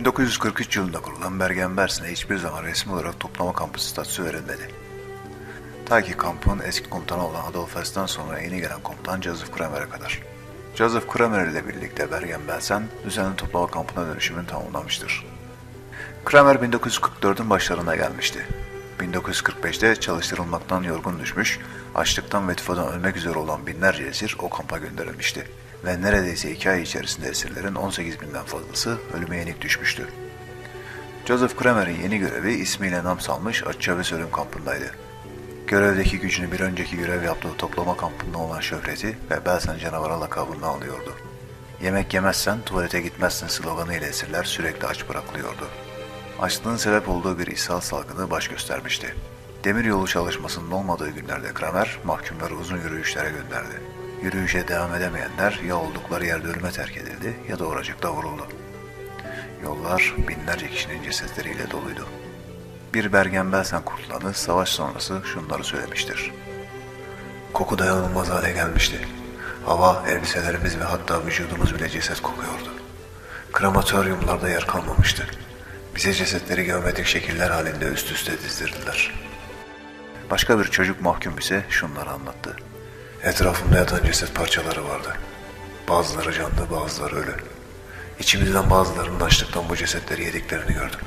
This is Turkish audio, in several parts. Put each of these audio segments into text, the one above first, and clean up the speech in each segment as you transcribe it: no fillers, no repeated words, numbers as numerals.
1943 yılında kurulan Bergen-Belsen'e hiçbir zaman resmi olarak toplama kampı statüsü verilmedi. Ta ki kampın eski komutanı olan Adolf Hess'ten sonra yeni gelen komutan Joseph Kramer'e kadar. Joseph Kramer ile birlikte Bergen-Belsen, düzenli toplama kampına dönüşümünü tamamlamıştır. Kramer 1944'ün başlarına gelmişti. 1945'te çalıştırılmaktan yorgun düşmüş, açlıktan ve tifodan ölmek üzere olan binlerce esir o kampa gönderilmişti. Ve neredeyse 2 ay içerisinde esirlerin 18 binden fazlası ölüme yenik düşmüştü. Joseph Kramer'in yeni görevi ismiyle nam salmış Auschwitz ölüm kampındaydı. Görevdeki gücünü bir önceki görev yaptığı toplama kampında olan şöhreti ve Belsen canavarı lakabını alıyordu. Yemek yemezsen tuvalete gitmezsin sloganı ile esirler sürekli aç bırakılıyordu. Açlığın sebep olduğu bir ishal salgını baş göstermişti. Demiryolu çalışmasının olmadığı günlerde Kramer mahkumları uzun yürüyüşlere gönderdi. Yürüyüşe devam edemeyenler ya oldukları yerde ölüme terk edildi ya da oracıkta vuruldu. Yollar binlerce kişinin cesetleriyle doluydu. Bir Bergen-Belsen kurtulanı savaş sonrası şunları söylemiştir. Koku dayanılmaz hale gelmişti. Hava, elbiselerimiz ve hatta vücudumuz bile ceset kokuyordu. Krematoryumlarda yer kalmamıştı. Bize cesetleri geometrik şekiller halinde üst üste dizdirdiler. Başka bir çocuk mahkum ise şunları anlattı. Etrafımda yatan ceset parçaları vardı. Bazıları canlı, bazıları ölü. İçimizden bazılarının açlıktan bu cesetleri yediklerini gördüm.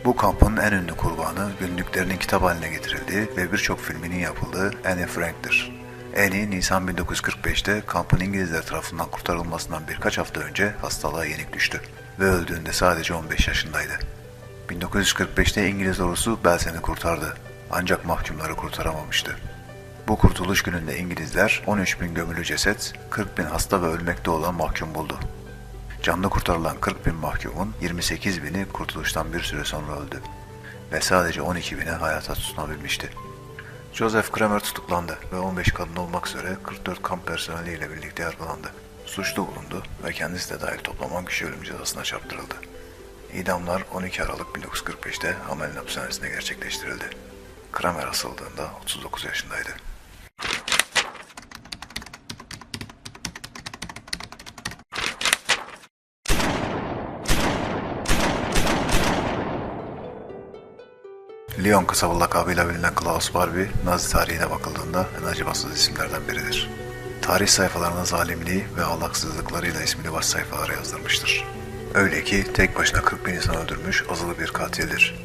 Bu kampın en ünlü kurbanı günlüklerinin kitap haline getirildiği ve birçok filminin yapıldığı Anne Frank'tir. Annie, Nisan 1945'te kampın İngilizler tarafından kurtarılmasından birkaç hafta önce hastalığa yenik düştü ve öldüğünde sadece 15 yaşındaydı. 1945'te İngiliz ordusu Belsen'i kurtardı ancak mahkumları kurtaramamıştı. Bu kurtuluş gününde İngilizler 13.000 gömülü ceset, 40.000 hasta ve ölmekte olan mahkum buldu. Canlı kurtarılan 40.000 mahkumun 28.000'i kurtuluştan bir süre sonra öldü ve sadece 12.000'i hayata tutunabilmişti. Joseph Kramer tutuklandı ve 15 kadın olmak üzere 44 kamp personeliyle birlikte yargılandı. Suçlu bulundu ve kendisi de dahil toplam 10 kişi ölüm cezasına çarptırıldı. İdamlar 12 Aralık 1945'te Hamelin hapishanesinde gerçekleştirildi. Kramer asıldığında 39 yaşındaydı. Lyon kasaba lakabıyla bilinen Klaus Barbie, Nazi tarihine bakıldığında en acımasız isimlerden biridir. Tarih sayfalarına zalimliği ve ahlaksızlıklarıyla ismini baş sayfalara yazdırmıştır. Öyle ki tek başına 40.000 insan öldürmüş azılı bir katildir.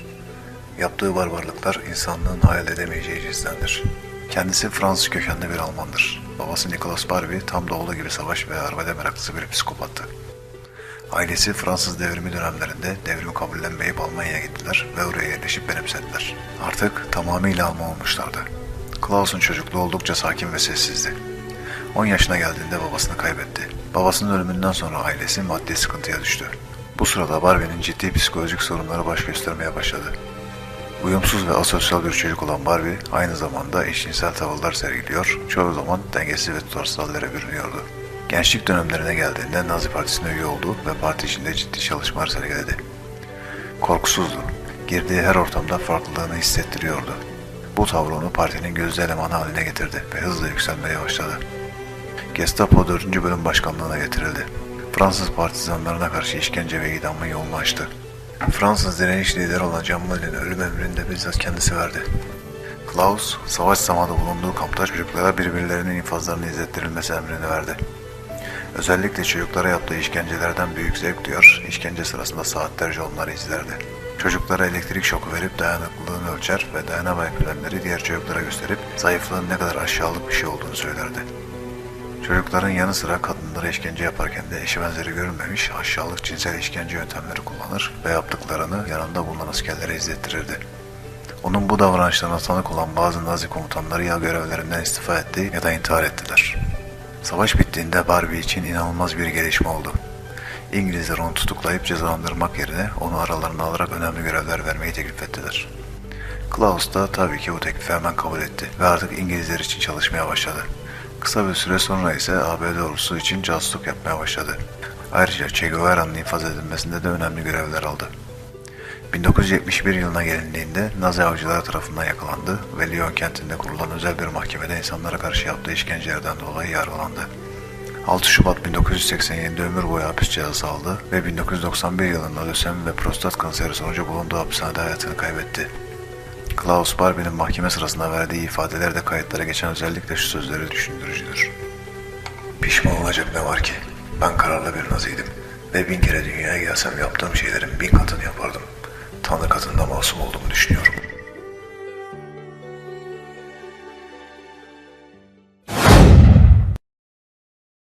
Yaptığı barbarlıklar insanlığın hayal edemeyeceği cinstendir. Kendisi Fransız kökenli bir Almandır. Babası Nicolas Barbie tam da olduğu gibi savaş ve arbede meraklısı bir psikopattı. Ailesi Fransız devrimi dönemlerinde devrimi kabullenmeyip Almanya'ya gittiler ve oraya yerleşip benimsediler. Artık tamamıyla Alman olmuşlardı. Klaus'un çocukluğu oldukça sakin ve sessizdi. 10 yaşına geldiğinde babasını kaybetti. Babasının ölümünden sonra ailesi maddi sıkıntıya düştü. Bu sırada Barbie'nin ciddi psikolojik sorunları baş göstermeye başladı. Uyumsuz ve asosyal bir çocuk olan Barbie aynı zamanda eşcinsel tavırlar sergiliyor, çoğu zaman dengesiz ve tutarsız hallere bürünüyordu. Gençlik dönemlerine geldiğinde Nazi Partisi'ne üye oldu ve parti içinde ciddi çalışmalar sergiledi. Korkusuzdu. Girdiği her ortamda farklılığını hissettiriyordu. Bu tavrı onu partinin gözde elemanı haline getirdi ve hızla yükselmeye başladı. Gestapo 4. Bölüm Başkanlığı'na getirildi. Fransız partizanlarına karşı işkence ve idamın yolunu açtı. Fransız direniş lideri olan Jean Moulin'in ölüm emrini de bizzat kendisi verdi. Klaus, savaş zamanı bulunduğu kampta çocuklara birbirlerinin infazlarını izlettirilmesi emrini verdi. Özellikle çocuklara yaptığı işkencelerden büyük zevk duyar, işkence sırasında saatlerce onları izlerdi. Çocuklara elektrik şoku verip dayanıklılığını ölçer ve dayanamayabilenleri diğer çocuklara gösterip zayıflığın ne kadar aşağılık bir şey olduğunu söylerdi. Çocukların yanı sıra kadınlara işkence yaparken de eşi benzeri görülmemiş aşağılık cinsel işkence yöntemleri kullanır ve yaptıklarını yanında bulunan askerlere izlettirirdi. Onun bu davranışlarına tanık olan bazı Nazi komutanları ya görevlerinden istifa etti ya da intihar ettiler. Savaş bittiğinde Barbie için inanılmaz bir gelişme oldu. İngilizler onu tutuklayıp cezalandırmak yerine onu aralarına alarak önemli görevler vermeyi teklif ettiler. Klaus da tabii ki bu teklifi hemen kabul etti ve artık İngilizler için çalışmaya başladı. Kısa bir süre sonra ise ABD ordusu için casusluk yapmaya başladı. Ayrıca Che Guevara'nın infaz edilmesinde de önemli görevler aldı. 1971 yılına gelindiğinde Nazi avcılar tarafından yakalandı ve Lyon kentinde kurulan özel bir mahkemede insanlara karşı yaptığı işkencelerden dolayı yargılandı. 6 Şubat 1987'de ömür boyu hapis cezası aldı ve 1991 yılında lösemi ve prostat kanseri sonucu bulunduğu hapishanede hayatını kaybetti. Klaus Barbie'nin mahkeme sırasında verdiği ifadelerde kayıtlara geçen özellikle şu sözleri düşündürücüdür. Pişman olacak ne var ki? Ben kararlı bir naziydim ve 1000 kere dünyaya gelsem yaptığım şeylerin 1000 katını yapardım. Tanrı katında masum olduğumu düşünüyorum.